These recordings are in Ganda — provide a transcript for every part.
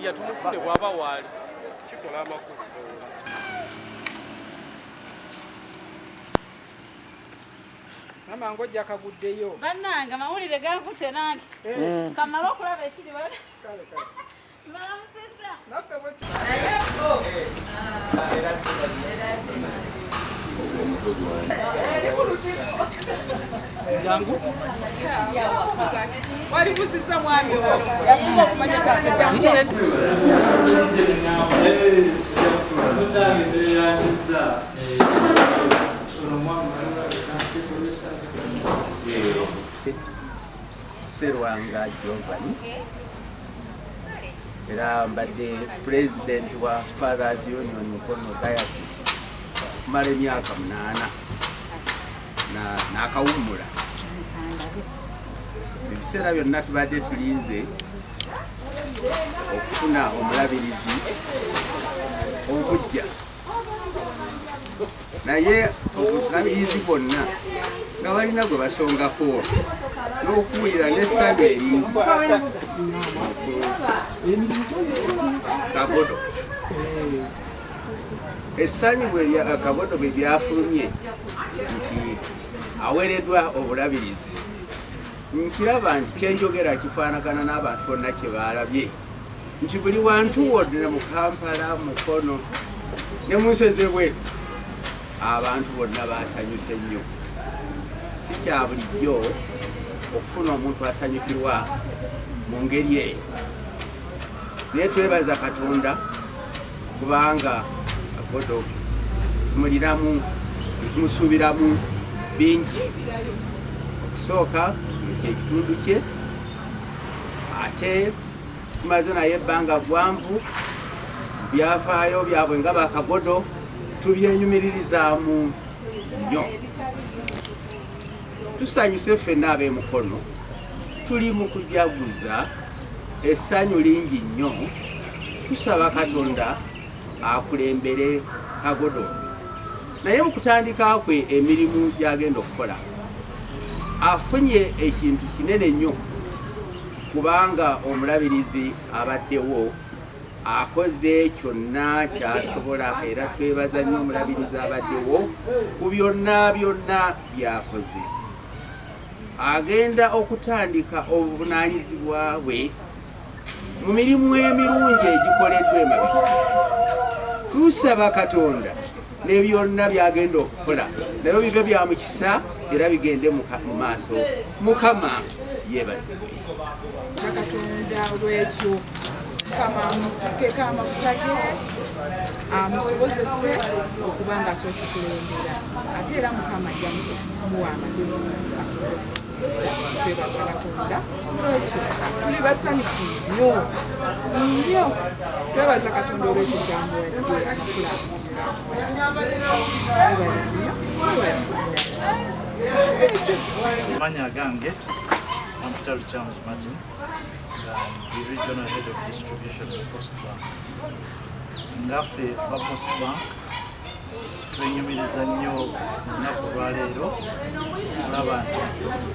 Ya tumufune bwaba wali kikola amakulu. Mama ngojja kaguddeyo. Bannanga mawulire gankute nange. Kamala okulaba ekiri bale. Kale kale. Mama musesa. Naffe bwe. Jangu. Wali kusisa mwami ono. Yafuba kumanya taata jangu. Serwanga Giovanni era mbadde president wa Fathers Union Mukono Diocese kumala emyaka 8 n'akawumula. Ebiseera byonna tubadde tulinze okufuna omulabirizi Omugya, naye omulabirizi bonna nga balina gwe basongako n'okuwulira n'essanyu eringi Kabodo. Essanyu Kabodo bwe byafulumye nti aweereddwa obulabirizi, nkiraba nti kyenjogera kifaanagana n'abantu bonna kye baalabye nti buli wantu wonna mu Kampala, Mukono ne mu Nsezebwe abantu bonna baasanyuse nnyo. Si kya bulijjo okufuna omuntu asanyukirwa mu ngeri eyo, naye twebaza Katonda kubanga Kabodo tumuliramu tumusuubiramu bingi. Okusooka ekitundu kye, ate tumaze naye ebbanga ggwanvu byafaayo byabwe nga ba Kabodo tubyenyumiririzaamu nnyo. Tusanyuse ffenna ab'e Mukono, tuli mu kujaguza essanyu lingi nnyo. Tusaba Katonda akulembere Kabodo, naye mu kutandika kwe emirimu gy'agenda okukola afunye ekintu kinene nnyo, kubanga omulabirizi abaddewo akoze kyonna kyasobola, era twebaza nnyo omulabirizi abaddewo ku byonna byonna byakoze. Agenda okutandika obuvunaanyizibwa bwe mu mirimu emirungi egikoleddwa emabega. Tusaba Katonda ne byonna byagenda okukola nabyo bibe bya mukisa era bigende mu maaso. Mukama yeebazibwe. Katonda olw'ekyo Mukama amuteeka amafuta ge amusobozese okuba nga asobola okukulembera, ate era Mukama ajja muwa amagezi asobole kwebaza Katonda olw'ekyo. Tuli basanyufu nnyo nnyo, twebaza Katonda olw'ekyo kyamuwadde amakula Manya gange, I'm Peter Charles Martin, the regional head of distribution of Post Bank. Ngaffe ba Post Bank twenyumiriza nnyo olunaku lwa leero olaba nti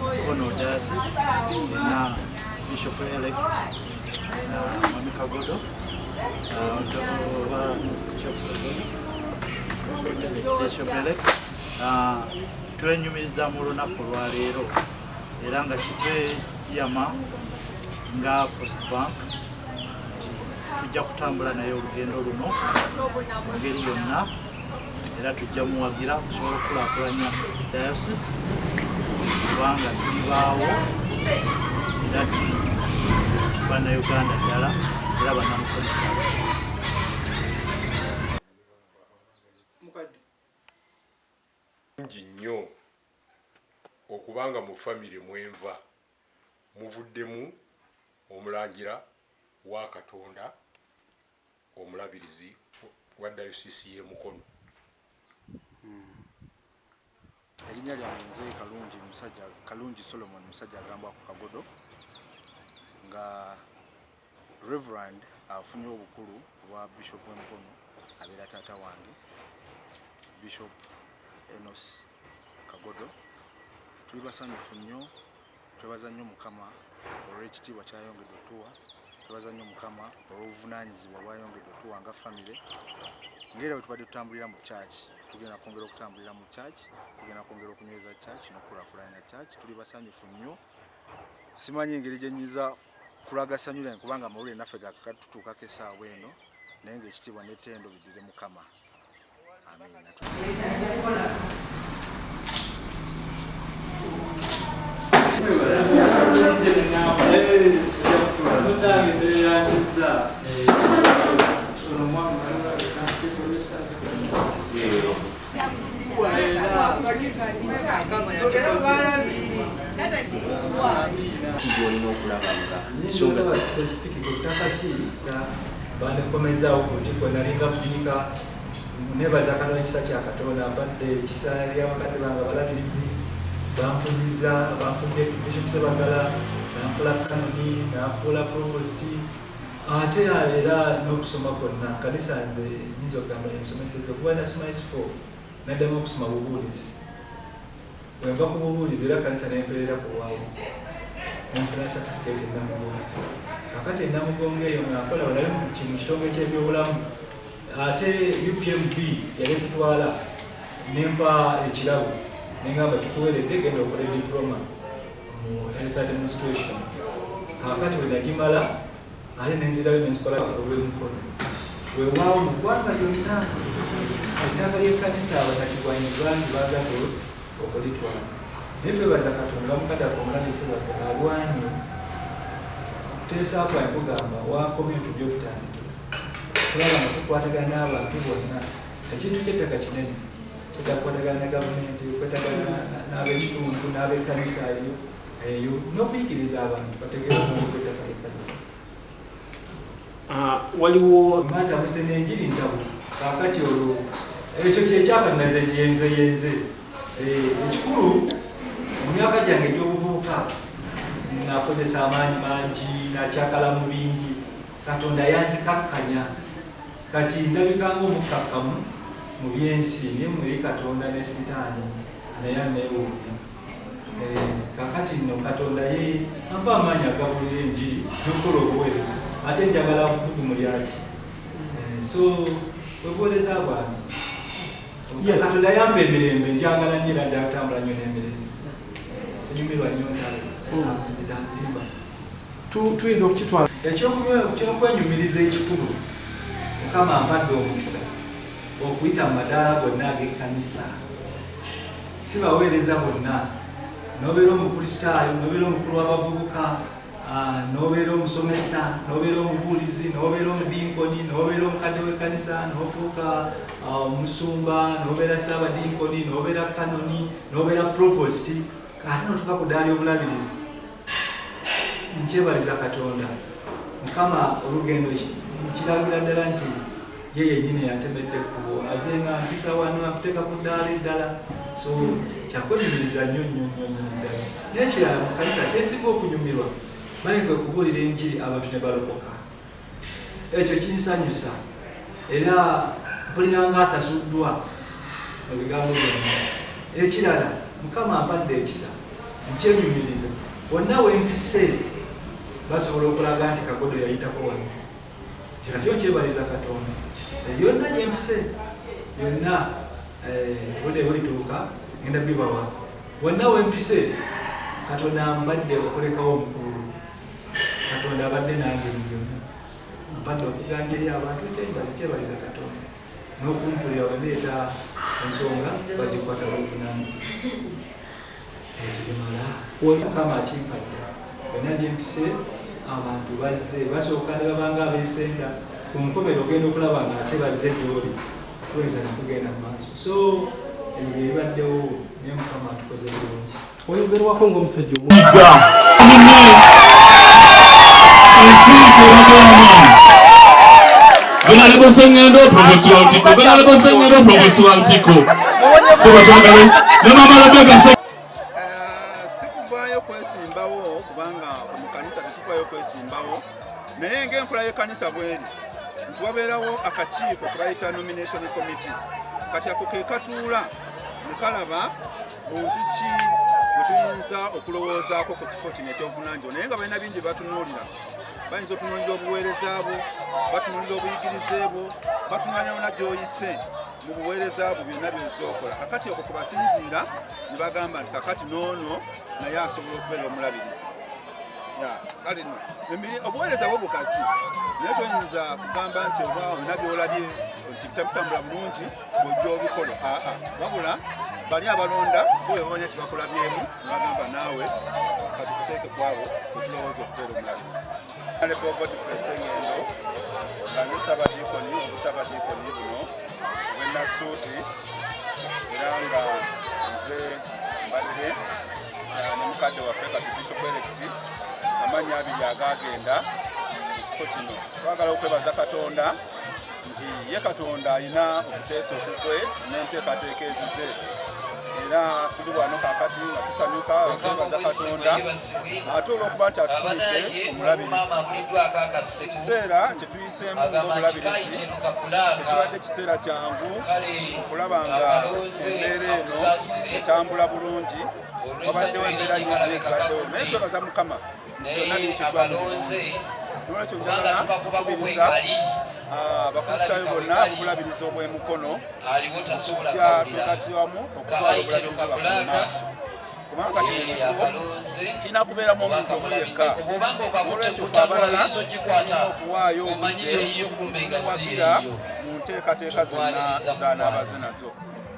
Mukono Diocese ena Bishop elect Mwami Kabodo Bishop elect twenyumiriza mu lunaku lwa leero era nga kitweyama nga Post Bank nti tujja kutambula naye olugendo luno mu ngeri yonna, era tujja muwagira okusobola okukulaakulanya diocese kubanga tuli baawo era tuli bannayuganda ddala era bannamukono ddala. Ngi nnyo okubanga mu famire mwenva muvuddemu omulangira wa Katonda omulabirizi wa Diocese y'e Mukono. Erinnya lyange nze Kalungi Solomon, musajja agambwa ku Kagodo, nga Reverend afunye obukulu bwa Bishop w'e Mukono abeera taata wange Bishop Enos Kagodo. Tuli basanyufu nnyo, twebaza nnyo Mukama olw'ekitiibwa kyayongedde otuwa. Twebaza nnyo Mukama olw'obuvunaanyizibwa bwayongedde otuwa nga famire. Ng'era bwe tubadde tutambulira mu church, tugenda kwongera okutambulira mu church, tugenda kwongera okunyweza church n'okukulaakulanya church. Tuli basanyufu nnyo. Simanyi engeri gye nnyinza kulaga ssanyu lyange kubanga amawulire naffe gakatutuukako essaawa eno, naye ng'ekitiibwa n'ettendo biddire Mukama. Amiina. bandekomezawo kutiko nalinga kuyinika nebaza Katonda ekisa kya Katonda mbadde ekisa ly'abakadde bange abalabirizi bankuziza banfudde Bishop Sebagala nanfula kanoni nanfuula provosti ate era n'okusoma kwonna kanisa nze nyinza okugamba ensomeseza okuba nasoma S4 naddamu okusoma bubuulizi bwe nva ku bubuulizi era kanisa nempeerera ku waawo nenfuna certificate enamugongo kakati enamugongo eyo ngakola walali mu kintu kitongo ky'ebyobulamu ate UPMB yali tutwala nempa ekirabo nengamba tukuweredde genda okola diploma mu health administration kakati bwe nagimala ate nenzirayo nenzikola olw'emikono weewaawo mu ggwanga lyonna ettaka ly'ekkanisa abakatibwanyi bangi baagato okulitwala naye twebaza Katonda bamukaddafe omulabisi baffe alwanye okuteesa kwange kugamba wakomye tujja okutandikira kulaba nga tukwatagana n'abantu bonna ekintu ky'ettaka kinene tudakwatagana ne gavumenti kwetagana n'ab'ekitundu n'ab'ekkanisa eyo n'okuyigiriza abantu bategeera omulimu gw'ettaka ly'ekkanisa. Waliwo matamuse n'enjiri ntabu kakati olwo ekyo kyekyakanaze yenze ekikulu mu myaka gyange egy'obuvubuka nakozesa amaanyi mangi nakyakala mu bingi Katonda yanzikakkanya kati ndabikanga omukakkamu mu byensi naye muri Katonda ne sitaani naye aneewuunya kakati nno Katonda ye ampa amaanyi agabulira enjiri n'okukola obuweereza ate njagala bugumu lyaki so webuweereza abantu Katonda yampa emirembe njagala nnyo era njagala kutambula nnyo n'emirembe sinyumirwa nnyo zitanzimba tuyinza okukitwala ekyokwenyumiriza ekikulu Mukama ampadde omukisa okuyita mu madaala gonna ag'ekkanisa si baweereza bonna n'obeera omukristaayo n'obeera omukulu w'abavubuka n'obeera omusomesa n'obeera omubuulizi n'obeera omudinkoni n'obeera omukadde w'ekkanisa n'ofuuka omusumba n'obeera saabadinkoni n'obeera kanoni n'obeera provosti ate notuuka ku ddaala y'obulabirizi nkyebaliza Katonda Mukama olugendo kiragira ddala nti ye yennyini yantemedde ekkubo aze nga mpisa wano akuteeka ku ddaala eddala so kyakwenyumiriza nnyo ddala n'ekirala mu kanisa teesinga okunyumirwa bali kwe kubuulira enjiri abantu ne balokoka ekyo kinsanyusa era mpulira nga asasuddwa mu bigambo byonna ekirala Mukama ampadde ekisa nkyenyumiriza wonna wempise basobola okulaga nti Kagodo yayitako wano kyo nkyebaliza Katonda byonna gyempise byonna budde bulituuka ngenda bibawa wonna wempise Katonda ambadde okulekawo omukulu Katonda abadde nange mu byonna mpadde okuganjeri abantu kyebaliza Katonda n'okumpulira wendeeta ensonga bagikwata obuvunaanyizibwa ekimala Mukama akimpadde wena gyempise abantu bazze basooka ne babanga abeesenda ku nkomero ogenda okulaba nga ate bazze gy'oli tuweza nekugenda mu maaso so ebyo ebibaddewo naye Mukama atukoze bulungi oyogerwako ng'omusajja Benalebosengendo professor Antiko benalebosengendo professor Antiko sebo twagale ne mama Rebecca sikuvaayo kwesimbawo kubanga mu kanisa tetukwayo kwesimbawo naye ng'enkola y'ekkanisa bweri nti wabeerawo akakiiko kebayita nomination committee kati ako ke katuula ne kalaba buntu ki bwe tuyinza okulowoozaako ku kifo kino ekyobuvunaanyizibwa naye nga balina bingi batunuulira. Bayinza otunuulira obuweereza bwo, batunuulira obuyigirize bwo, batunuulira gy'oyise mu buweereza bwo byonna by'ozza okola. Kakati okwo kubasinziira ne bagamba nti kakati n'ono naye asobola okubeera omulabirizi. Kale no obuweereza bwo bukazi naye toyinza kugamba nti oba olina byolabye nti bitamutambula bulungi ng'ojja obikole. Wabula bali abalonda bo bamanya kibakulabyemu bagamba naawe kati tuteeke kwabo otulowooza okubeera omulabirizi. Ne povoti presengendo nga nesabadiikoni obusabadiikoni buno bwennasuuti era nga nze mbadde ne mukadde waffe kati Bishop Electi amanya abiri agagenda ekifo kino. Twagala okwebaza Katonda nti ye Katonda alina okuteesa okukwe n'enteekateeka ezize. Era tuli wano kakati nga tusanyuka okwebaza Katonda ate olw'okuba nti atufunidde omulabirizi. Ekiseera kye tuyiseemu ng'omulabirizi tekibadde kiseera kyangu okulaba nga embeera eno etambula bulungi. Wabaddewo embeera nyingi ezibaddewo naye twebaza Mukama byonna biyitiddwamu. Nolwekyo njagala okukubiriza bakrisitaayo bonna ab'obulabirizi obw'emukono kya twekati wamu okutwala obulabirizi bwaffe mu maaso. Kubanga kino kirina kubeeramu omuntu omu yekka. Nolwekyo ffe abalala tulina okuwaayo obudde okuwagira mu nteekateeka zonna z'anaabaze nazo.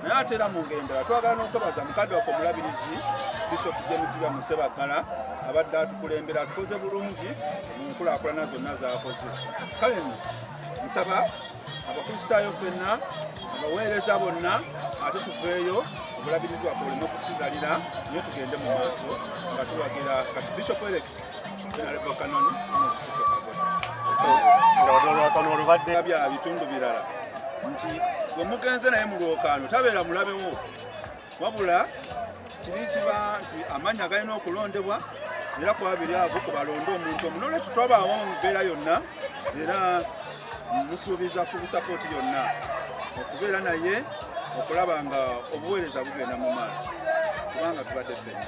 Naye ate era mu ngeri endala twagala n'okwebaza mukadde waffe omulabirizi Bishop James Musebagala abadde atukulembera atukoze bulungi mu nkulaakulana zonna z'akoze. Kale nno nsaba abakristaayo ffenna abaweereza bonna ate tuveeyo obulabirizi bwaffe bulina okusigalira naye tugende mu maaso nga tuwagira kati Bishop Electi Venerable Canon bya bitundu birala nti gwe mugenze naye mu lwokaano tabeera mulabewo, wabula kiriziba nti amanya galina okulondebwa era kwabiri abo kubalonda omuntu omu. Nolwekyo twabaawo mu mbeera yonna era musuubiza ku busapooti yonna okubeera naye okulaba nga obuweereza bugenda mu maaso kubanga tubadde ffenna.